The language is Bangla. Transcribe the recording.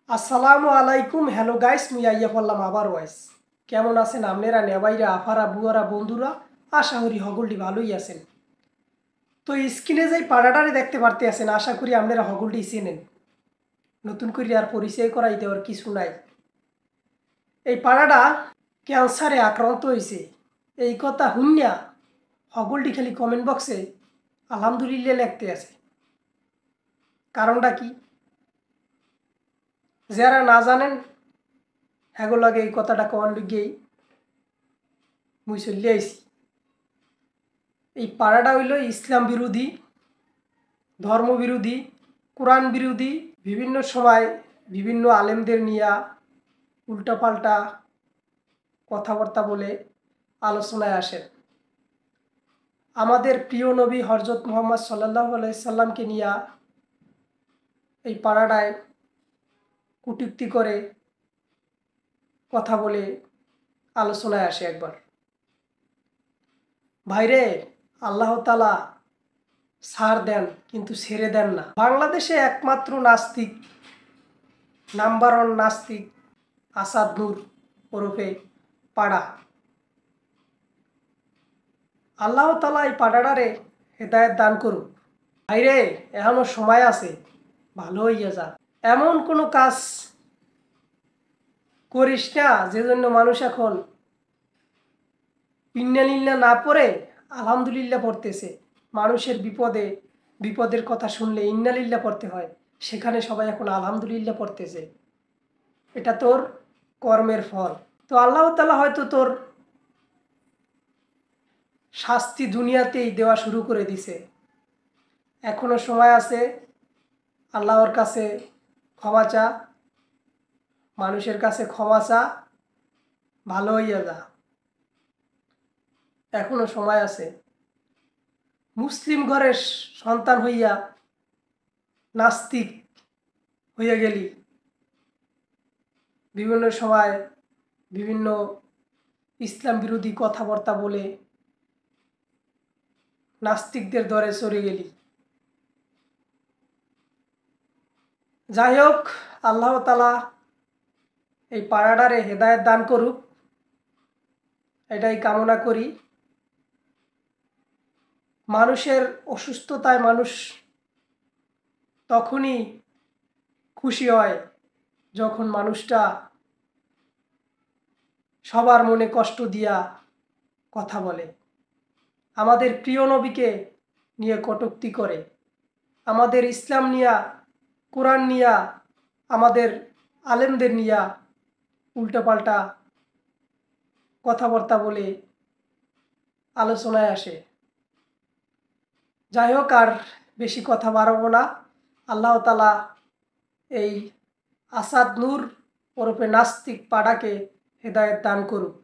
আসসালামু আলাইকুম। হ্যালো গাইস, মুই আইয়া পড়লাম আবার ওয়াইস। কেমন আছেন আপনারা নেবাইরা আফারা বুয়ারা বন্ধুরা? আশা করি হগলটি ভালোই আছেন। তো স্ক্রিনে যেই পাড়াটারে দেখতে পারতে আছেন, আশা করি আপনারা হগলটি চেনেন। নতুন করে আর পরিচয় করাই দেওয়ার কিছু নাই। এই পাড়াটা ক্যান্সারে আক্রান্ত হয়েছে, এই কথা হুন্যা হগলটি খালি কমেন্ট বক্সে আলহামদুলিল্লাহ লিখতে আছে। কারণটা কি? যারা না জানেন হ্যাগো লাগে এই কথাটা কমান গিয়েই মুই চলে আইছি। এই পাড়াটা হইল ইসলাম বিরোধী, ধর্ম বিরোধী, কোরআন বিরোধী। বিভিন্ন সময় বিভিন্ন আলেমদের নিয়ে উল্টাপাল্টা কথাবার্তা বলে আলোচনায় আসেন। আমাদের প্রিয় নবী হযরত মুহাম্মদ সাল্লাল্লাহু আলাইহি সাল্লামকে নিয়ে এই পাড়াটায় কটূক্তি করে কথা বলে আলোচনায় আসে একবার। ভাইরে, আল্লাহ তাআলা ছাড় দেন কিন্তু ছেড়ে দেন না। বাংলাদেশে একমাত্র নাস্তিক, নাম্বার ওয়ান নাস্তিক আসাদ নূর ওরফে পাড়া। আল্লাহ তাআলা এই পাড়াটারে হেদায়েত দান করুক। ভাইরে, এখনো সময় আছে, ভালো হইয়া যা। এমন কোনো কাজ করিস না যে জন্য মানুষ এখন ইন্নালিল্লাহ না পড়ে আলহামদুলিল্লাহ পড়তেছে। মানুষের বিপদের কথা শুনলে ইন্নালিল্লাহ পড়তে হয়, সেখানে সবাই এখন আলহামদুলিল্লাহ পড়তেছে। এটা তোর কর্মের ফল। তো আল্লাহ তাআলা হয়তো তোর শাস্তি দুনিয়াতেই দেওয়া শুরু করে দিছে। এখনো সময় আছে, আল্লাহর কাছে ক্ষমা চা, মানুষের কাছে ক্ষমা চা, ভালো হইয়া যা। এখনো সময় আছে। মুসলিম ঘরের সন্তান হইয়া নাস্তিক হইয়া গেলি, বিভিন্ন সময় বিভিন্ন ইসলাম বিরোধী কথাবার্তা বলে নাস্তিকদের দরে চড়ে গেলি। যাই হোক, আল্লাহ তাআলা এই পাড়াটারে হেদায়েত দান করুক, এটাই কামনা করি। মানুষের অসুস্থতায় মানুষ তখনই খুশি হয় যখন মানুষটা সবার মনে কষ্ট দিয়া কথা বলে, আমাদের প্রিয় নবীকে নিয়ে কটূক্তি করে, আমাদের ইসলাম নিয়া, কোরআন নিয়া, আমাদের আলেমদের নিয়া উল্টোপাল্টা কথাবার্তা বলে আলোচনায় আসে। যাই হোক, আর বেশি কথা বাড়াবো না। আল্লাহ তাআলা এই আসাদ নূর ওরফে নাস্তিক পাড়াকে হেদায়েত দান করুক।